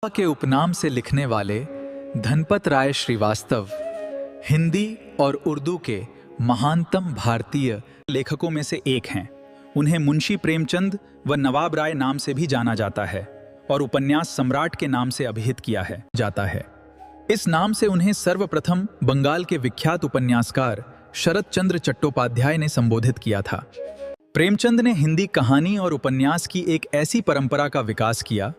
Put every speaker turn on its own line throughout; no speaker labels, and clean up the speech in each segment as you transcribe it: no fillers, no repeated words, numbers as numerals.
के उपनाम से लिखने वाले धनपत राय श्रीवास्तव हिंदी और उर्दू के महानतम भारतीय लेखकों में से एक हैं। उन्हें मुंशी प्रेमचंद व नवाब राय नाम से भी जाना जाता है और उपन्यास सम्राट के नाम से अभिहित किया जाता है। इस नाम से उन्हें सर्वप्रथम बंगाल के विख्यात उपन्यासकार शरत चंद्र चट्टोपाध्याय ने संबोधित किया था। प्रेमचंद ने हिंदी कहानी और उपन्यास की एक ऐसी परंपरा का विकास किया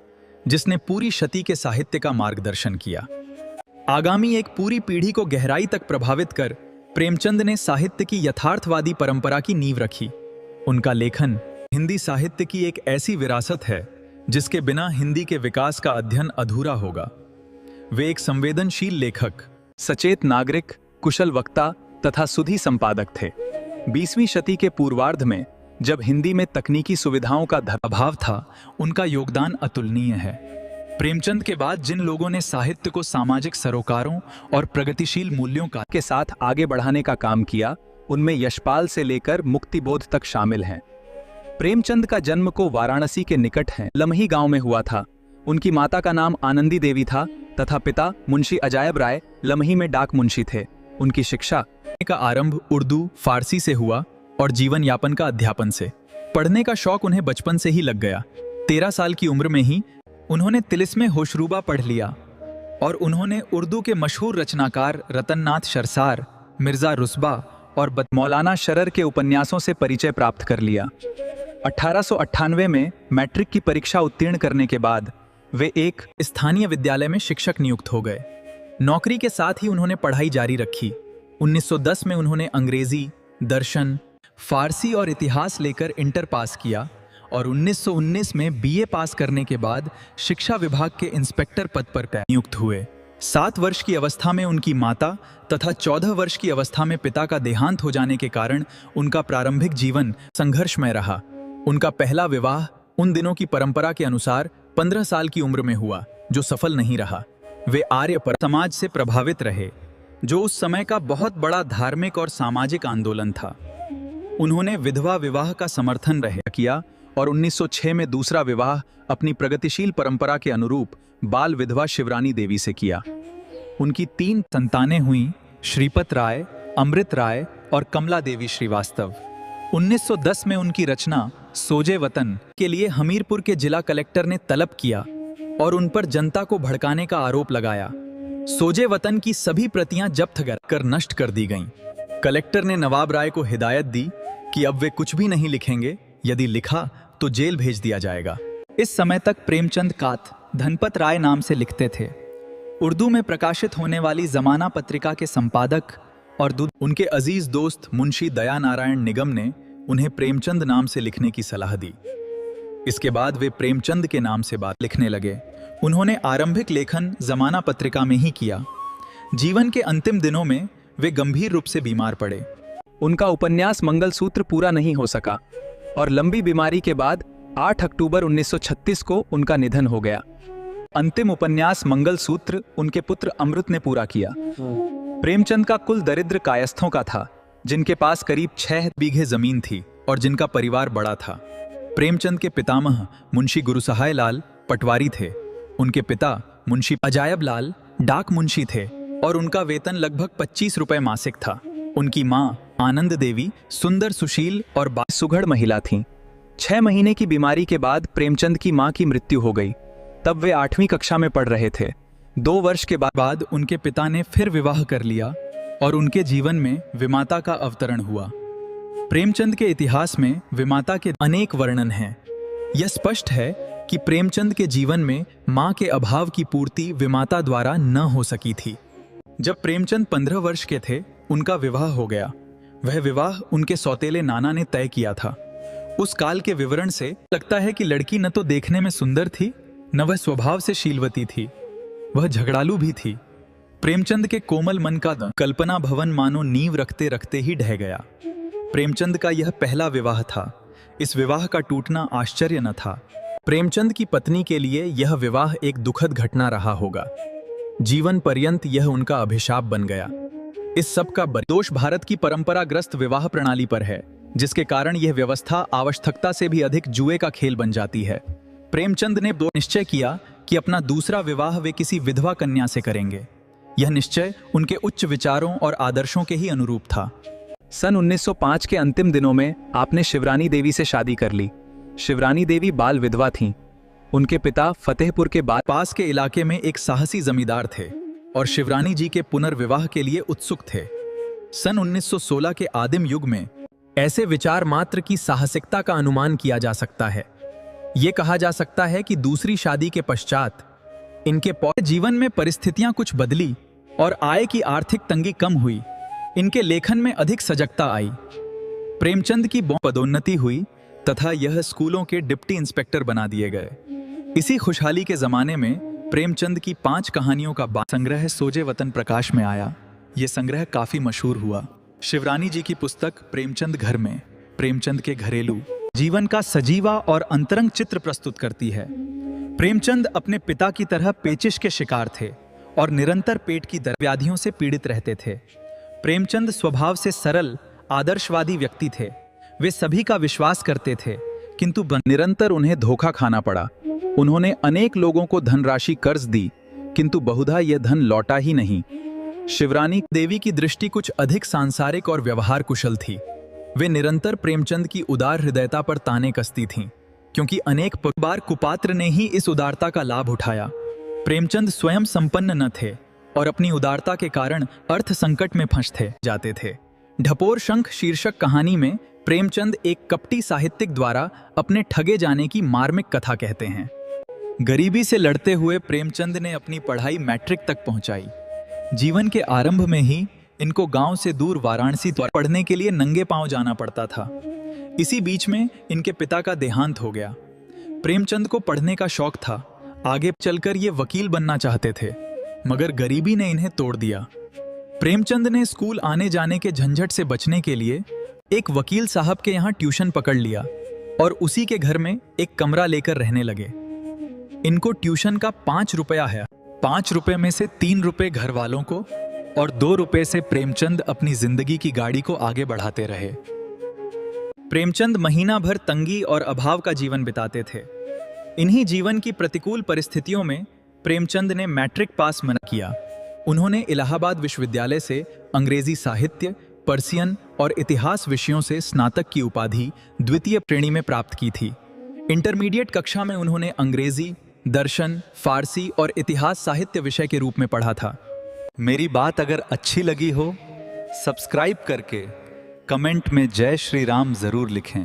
जिसने पूरी शती के साहित्य का मार्गदर्शन किया। आगामी एक पूरी पीढ़ी को गहराई तक प्रभावित कर प्रेमचंद ने साहित्य की यथार्थवादी परंपरा की नींव रखी। उनका लेखन हिंदी साहित्य की एक ऐसी विरासत है जिसके बिना हिंदी के विकास का अध्ययन अधूरा होगा। वे एक संवेदनशील लेखक, सचेत नागरिक, कुशल वक्ता तथा सुधी संपादक थे। 20वीं शती के पूर्वार्ध में जब हिंदी में तकनीकी सुविधाओं का अभाव था, उनका योगदान अतुलनीय है। प्रेमचंद के बाद जिन लोगों ने साहित्य को सामाजिक सरोकारों और प्रगतिशील मूल्यों के साथ आगे बढ़ाने का काम किया, उनमें यशपाल से लेकर मुक्तिबोध तक शामिल हैं। प्रेमचंद का जन्म को वाराणसी के निकट है लमही गांव में हुआ था। उनकी माता का नाम आनंदी देवी था तथा पिता मुंशी अजायब राय लमही में डाक मुंशी थे। उनकी शिक्षा का आरंभ उर्दू, फारसी से हुआ और जीवन यापन का अध्यापन से। पढ़ने का शौक उन्हें बचपन से ही लग गया। 13 साल की उम्र में ही उन्होंने तिलिस्मे होशरूबा पढ़ लिया और उन्होंने उर्दू के मशहूर रचनाकार रतननाथ शरसार, मिर्जा रुस्बा और मौलाना शरर के उपन्यासों से परिचय प्राप्त कर लिया। 1898 में मैट्रिक की परीक्षा उत्तीर्ण करने के बाद वे एक स्थानीय विद्यालय में शिक्षक नियुक्त हो गए। नौकरी के साथ ही उन्होंने पढ़ाई जारी रखी। 1910 में उन्होंने अंग्रेजी, दर्शन, फारसी और इतिहास लेकर इंटर पास किया और 1919 में बीए पास करने के बाद शिक्षा विभाग के इंस्पेक्टर पद पर नियुक्त हुए। 7 वर्ष की अवस्था में उनकी माता तथा 14 वर्ष की अवस्था में पिता का देहांत हो जाने के कारण उनका प्रारंभिक जीवन संघर्षमय रहा। उनका पहला विवाह उन दिनों की परंपरा के अनुसार 15 साल की उम्र में हुआ, जो सफल नहीं रहा। वे आर्य पर समाज से प्रभावित रहे, जो उस समय का बहुत बड़ा धार्मिक और सामाजिक आंदोलन था। उन्होंने विधवा विवाह का समर्थन किया और 1906 में दूसरा विवाह अपनी प्रगतिशील परंपरा के अनुरूप बाल विधवा शिवरानी देवी से किया। उनकी 3 संतानें हुईं, श्रीपत राय, अमृत राय और कमला देवी श्रीवास्तव। 1910 में उनकी रचना सोजे वतन के लिए हमीरपुर के जिला कलेक्टर ने तलब किया और उन पर जनता को भड़काने का आरोप लगाया। सोजे वतन की सभी प्रतियां जब्त कर नष्ट कर दी गईं। कलेक्टर ने नवाब राय को हिदायत दी कि अब वे कुछ भी नहीं लिखेंगे, यदि लिखा तो जेल भेज दिया जाएगा। इस समय तक प्रेमचंद धनपत राय नाम से लिखते थे। उर्दू में प्रकाशित होने वाली जमाना पत्रिका के संपादक और उनके अजीज दोस्त मुंशी दया नारायण निगम ने उन्हें प्रेमचंद नाम से लिखने की सलाह दी। इसके बाद वे प्रेमचंद के नाम से बात लिखने लगे। उन्होंने आरंभिक लेखन जमाना पत्रिका में ही किया। जीवन के अंतिम दिनों में वे गंभीर रूप से बीमार पड़े। उनका उपन्यास मंगलसूत्र पूरा नहीं हो सका और लंबी बीमारी के बाद 8 अक्टूबर 1936 को उनका निधन हो गया। अंतिम उपन्यास मंगलसूत्र उनके पुत्र अमृत ने पूरा किया। प्रेमचंद का कुल दरिद्र कायस्थों का था, जिनके पास करीब 6 बीघे जमीन थी और जिनका परिवार बड़ा था। प्रेमचंद के पितामह मुंशी गुरुसहाय लाल पटवारी थे। उनके पिता मुंशी अजायब लाल डाक मुंशी थे और उनका वेतन लगभग 25 रुपए मासिक था। उनकी मां आनंद देवी सुंदर, सुशील और सुघड़ महिला थीं। 6 महीने की बीमारी के बाद प्रेमचंद की मां की मृत्यु हो गई। तब वे 8वीं कक्षा में पढ़ रहे थे। 2 वर्ष के बाद उनके पिता ने फिर विवाह कर लिया और उनके जीवन में विमाता का अवतरण हुआ। प्रेमचंद के इतिहास में विमाता के अनेक वर्णन हैं। यह स्पष्ट है कि प्रेमचंद के जीवन में मां के अभाव की पूर्ति विमाता द्वारा न हो सकी थी। जब प्रेमचंद 15 वर्ष के थे, उनका विवाह हो गया। वह विवाह उनके सौतेले नाना ने तय किया था। उस काल के विवरण से लगता है कि लड़की न तो देखने में सुंदर थी, न वह स्वभाव से शीलवती थी। वह झगड़ालू भी थी। प्रेमचंद के कोमल मन का कल्पना भवन मानो नींव रखते रखते ही ढह गया। प्रेमचंद का यह पहला विवाह था। इस विवाह का टूटना आश्चर्य न था। प्रेमचंद की पत्नी के लिए यह विवाह एक दुखद घटना रहा होगा। जीवन पर्यंत यह उनका अभिशाप बन गया। इस सब का दोष भारत की परंपराग्रस्त विवाह प्रणाली पर है, जिसके कारण यह व्यवस्था आवश्यकता से भी अधिक जुए का खेल बन जाती है। प्रेमचंद ने निश्चय किया कि अपना दूसरा विवाह वे किसी विधवा कन्या से करेंगे। यह निश्चय उनके उच्च विचारों और आदर्शों के ही अनुरूप था।
सन 1905 के अंतिम दिनों में आपने शिवरानी देवी से शादी कर ली। शिवरानी देवी बाल विधवा थीं। उनके पिता फतेहपुर के
पास के इलाके में एक साहसी जमींदार थे और शिवरानी जी के पुनर्विवाह के लिए उत्सुक थे। सन 1916 के आदिम युग में ऐसे विचार मात्र की साहसिकता का अनुमान किया जा सकता है। ये कहा जा सकता है कि दूसरी शादी के पश्चात इनके जीवन में परिस्थितियां कुछ बदली और आय की आर्थिक तंगी कम हुई। इनके लेखन में अधिक सजगता आई। प्रेमचंद की पदोन्नति हुई तथा यह स्कूलों के डिप्टी इंस्पेक्टर बना दिए गए। इसी खुशहाली के जमाने में प्रेमचंद की 5 कहानियों का संग्रह सोजे वतन प्रकाश में आया। यह संग्रह काफी मशहूर हुआ। शिवरानी जी की पुस्तक प्रेमचंद घर में प्रेमचंद के घरेलू जीवन का सजीवा और अंतरंग चित्र प्रस्तुत करती है। प्रेमचंद अपने पिता की तरह पेचिश के शिकार थे और निरंतर पेट की व्याधियों से पीड़ित रहते थे। प्रेमचंद स्वभाव से सरल, आदर्शवादी व्यक्ति थे। वे सभी का विश्वास करते थे, किंतु निरंतर उन्हें धोखा खाना पड़ा। उन्होंने अनेक लोगों को धनराशि कर्ज दी, किंतु बहुधा यह धन लौटा ही नहीं। शिवरानी देवी की दृष्टि कुछ अधिक सांसारिक और व्यवहार कुशल थी। वे निरंतर प्रेमचंद की उदार हृदयता पर ताने कसती थीं, क्योंकि अनेक बार कुपात्र ने ही इस उदारता का लाभ उठाया। प्रेमचंद स्वयं संपन्न न थे और अपनी उदारता के कारण अर्थ संकट में फंसते जाते थे। ढपोर शंख शीर्षक कहानी में प्रेमचंद एक कपटी साहित्यिक द्वारा अपने ठगे जाने की मार्मिक कथा कहते हैं। गरीबी से लड़ते हुए प्रेमचंद ने अपनी पढ़ाई मैट्रिक तक पहुंचाई। जीवन के आरंभ में ही इनको गांव से दूर वाराणसी पढ़ने के लिए नंगे पांव जाना पड़ता था। इसी बीच में इनके पिता का देहांत हो गया। प्रेमचंद को पढ़ने का शौक था। आगे चलकर ये वकील बनना चाहते थे, मगर गरीबी ने इन्हें तोड़ दिया। प्रेमचंद ने स्कूल आने जाने के झंझट से बचने के लिए एक वकील साहब के यहाँ ट्यूशन पकड़ लिया और उसी के घर में एक कमरा लेकर रहने लगे। इनको ट्यूशन का 5 रुपया है। 5 रुपए में से 3 रुपए घर वालों को और 2 रुपए से प्रेमचंद अपनी जिंदगी की गाड़ी को आगे बढ़ाते रहे। प्रेमचंद महीना भर तंगी और अभाव का जीवन बिताते थे। इन्हीं जीवन की प्रतिकूल परिस्थितियों में प्रेमचंद ने मैट्रिक पास किया। उन्होंने इलाहाबाद विश्वविद्यालय से अंग्रेजी साहित्य, पर्सियन और इतिहास विषयों से स्नातक की उपाधि द्वितीय श्रेणी में प्राप्त की थी। इंटरमीडिएट कक्षा में उन्होंने अंग्रेजी, दर्शन, फारसी और इतिहास साहित्य विषय के रूप में पढ़ा था। मेरी बात अगर अच्छी लगी हो, सब्सक्राइब करके कमेंट में जय श्री राम जरूर लिखें।